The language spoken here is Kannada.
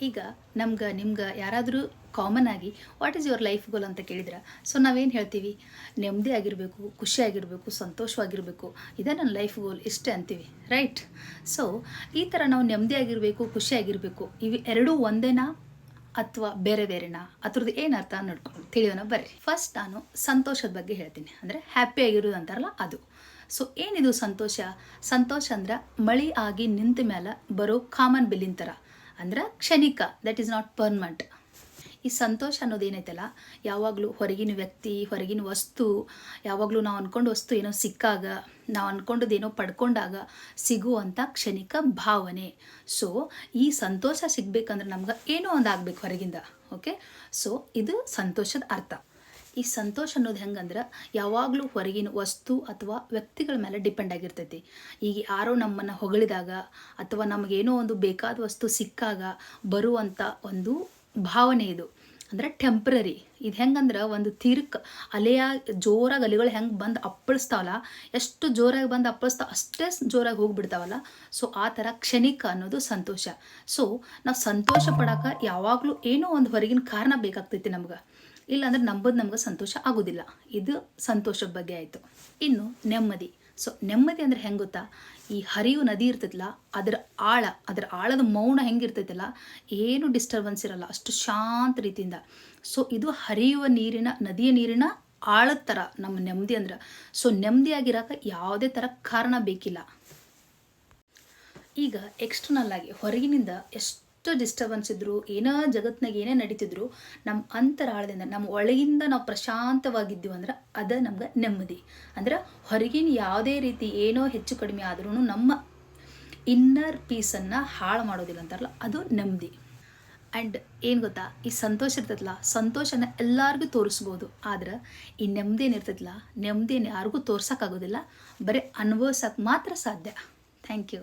ಈಗ ನಿಮ್ಗೆ ಯಾರಾದರೂ ಕಾಮನ್ ಆಗಿ what is your life goal ಅಂತ ಕೇಳಿದ್ರೆ ಸೊ ನಾವೇನು ಹೇಳ್ತೀವಿ, ನೆಮ್ಮದಿ ಆಗಿರಬೇಕು, ಖುಷಿಯಾಗಿರಬೇಕು, ಸಂತೋಷವಾಗಿರಬೇಕು, ಇದೇ ನನ್ನ ಲೈಫ್ ಗೋಲ್ ಇಷ್ಟೇ ಅಂತೀವಿ, ರೈಟ್? ಸೊ ಈ ಥರ ನಾವು ನೆಮ್ಮದಿಯಾಗಿರಬೇಕು, ಖುಷಿಯಾಗಿರಬೇಕು, ಇವು ಎರಡೂ ಒಂದೇನಾ ಅಥವಾ ಬೇರೆ ಬೇರೆನಾ? ಅದ್ರದ್ದು ಏನರ್ಥ ನೋಡ್ಕೊಂಡು ತಿಳಿಯೋಣ ಬರ್ರಿ. ಫಸ್ಟ್ ನಾನು ಸಂತೋಷದ ಬಗ್ಗೆ ಹೇಳ್ತೀನಿ, ಅಂದರೆ ಹ್ಯಾಪಿಯಾಗಿರೋದು ಅಂತಾರಲ್ಲ ಅದು. ಸೊ ಏನಿದು ಸಂತೋಷ? ಸಂತೋಷ ಅಂದ್ರೆ ಮಳೆ ಆಗಿ ನಿಂತ ಮೇಲೆ ಬರೋ ಕಾಮನ್ ಬಿಲ್ಲಿನ ಥರ, ಅಂದ್ರೆ ಕ್ಷಣಿಕ, ದಟ್ ಈಸ್ ನಾಟ್ ಪರ್ಮನೆಂಟ್. ಈ ಸಂತೋಷ ಅನ್ನೋದೇನೈತಲ್ಲ, ಯಾವಾಗಲೂ ಹೊರಗಿನ ವ್ಯಕ್ತಿ, ಹೊರಗಿನ ವಸ್ತು, ಯಾವಾಗಲೂ ನಾವು ಅಂದ್ಕೊಂಡು ವಸ್ತು ಏನೋ ಸಿಕ್ಕಾಗ, ನಾವು ಅಂದ್ಕೊಂಡದ್ದೇನೋ ಪಡ್ಕೊಂಡಾಗ ಸಿಗುವಂಥ ಕ್ಷಣಿಕ ಭಾವನೆ. ಸೊ ಈ ಸಂತೋಷ ಸಿಗ್ಬೇಕಂದ್ರೆ ನಮ್ಗೆ ಏನೋ ಒಂದು ಆಗಬೇಕು ಹೊರಗಿಂದ. ಓಕೆ, ಸೊ ಇದು ಸಂತೋಷದ ಅರ್ಥ. ಈ ಸಂತೋಷ ಅನ್ನೋದು ಹೆಂಗಂದ್ರೆ ಯಾವಾಗಲೂ ಹೊರಗಿನ ವಸ್ತು ಅಥವಾ ವ್ಯಕ್ತಿಗಳ ಮೇಲೆ ಡಿಪೆಂಡ್ ಆಗಿರ್ತೈತಿ. ಈಗ ಯಾರೋ ನಮ್ಮನ್ನು ಹೊಗಳಿದಾಗ ಅಥವಾ ನಮಗೇನೋ ಒಂದು ಬೇಕಾದ ವಸ್ತು ಸಿಕ್ಕಾಗ ಬರುವಂಥ ಒಂದು ಭಾವನೆ ಇದು, ಅಂದರೆ ಟೆಂಪ್ರರಿ. ಇದು ಹೆಂಗಂದ್ರೆ ಒಂದು ಅಲೆಯ ಜೋರಾಗಿ ಅಲೆಗಳು ಹೆಂಗೆ ಬಂದು ಅಪ್ಪಳಿಸ್ತಾವಲ್ಲ, ಎಷ್ಟು ಜೋರಾಗಿ ಬಂದು ಅಪ್ಪಳಿಸ್ತಾವ ಅಷ್ಟೇ ಜೋರಾಗಿ ಹೋಗಿಬಿಡ್ತಾವಲ್ಲ. ಸೊ ಆ ಥರ ಕ್ಷಣಿಕ ಅನ್ನೋದು ಸಂತೋಷ. ಸೊ ನಾವು ಸಂತೋಷ ಪಡೋಕೆ ಯಾವಾಗಲೂ ಏನೋ ಒಂದು ಹೊರಗಿನ ಕಾರಣ ಬೇಕಾಗ್ತೈತಿ ನಮ್ಗೆ, ಇಲ್ಲಾಂದ್ರೆ ನಮ್ಗೆ ಸಂತೋಷ ಆಗೋದಿಲ್ಲ. ಇದು ಸಂತೋಷದ ಬಗ್ಗೆ ಆಯಿತು. ಇನ್ನು ನೆಮ್ಮದಿ. ಸೊ ನೆಮ್ಮದಿ ಅಂದರೆ ಹೆಂಗೆ ಗೊತ್ತಾ, ಈ ಹರಿವು ನದಿ ಇರ್ತೈತಲ್ಲ, ಅದರ ಆಳದ ಮೌನ ಹೆಂಗಿರ್ತೈತಲ್ಲ, ಏನು ಡಿಸ್ಟರ್ಬೆನ್ಸ್ ಇರಲ್ಲ, ಅಷ್ಟು ಶಾಂತ ರೀತಿಯಿಂದ. ಸೊ ಇದು ಹರಿಯುವ ನದಿಯ ನೀರಿನ ಆಳದ ಥರ ನಮ್ಮ ನೆಮ್ಮದಿ ಅಂದ್ರೆ. ಸೊ ನೆಮ್ಮದಿಯಾಗಿರೋಕೆ ಯಾವುದೇ ಥರ ಕಾರಣ ಬೇಕಿಲ್ಲ. ಈಗ ಎಕ್ಸ್ಟರ್ನಲ್ ಆಗಿ ಹೊರಗಿನಿಂದ ಎಷ್ಟು ಡಿಸ್ಟರ್ಬೆನ್ಸ್ ಇದ್ದರೂ, ಏನೋ ಜಗತ್ತಿನಾಗ ಏನೇ ನಡೀತಿದ್ರು, ನಮ್ಮ ಅಂತರಾಳದಿಂದ, ನಮ್ಮ ಒಳಗಿಂದ ನಾವು ಪ್ರಶಾಂತವಾಗಿದ್ದೀವಿ ಅಂದ್ರೆ ಅದು ನಮ್ಗೆ ನೆಮ್ಮದಿ. ಅಂದ್ರೆ ಹೊರಗಿನ ಯಾವುದೇ ರೀತಿ ಏನೋ ಹೆಚ್ಚು ಕಡಿಮೆ ಆದ್ರೂ ನಮ್ಮ ಇನ್ನರ್ ಪೀಸನ್ನು ಹಾಳು ಮಾಡೋದಿಲ್ಲ ಅಂತಾರಲ್ಲ, ಅದು ನೆಮ್ಮದಿ. ಆ್ಯಂಡ್ ಏನು ಗೊತ್ತಾ, ಈ ಸಂತೋಷ ಇರ್ತೈತಲ್ಲ, ಸಂತೋಷನ ಎಲ್ಲರಿಗೂ ತೋರಿಸ್ಬೋದು. ಆದ್ರೆ ಈ ನೆಮ್ಮದಿ ಏನಿರ್ತೈತಲ್ಲ, ನೆಮ್ಮದಿಯನ್ನು ಯಾರಿಗೂ ತೋರ್ಸೋಕ್ಕಾಗೋದಿಲ್ಲ, ಬರೀ ಅನುಭವಿಸೋಕೆ ಮಾತ್ರ ಸಾಧ್ಯ. Thank you.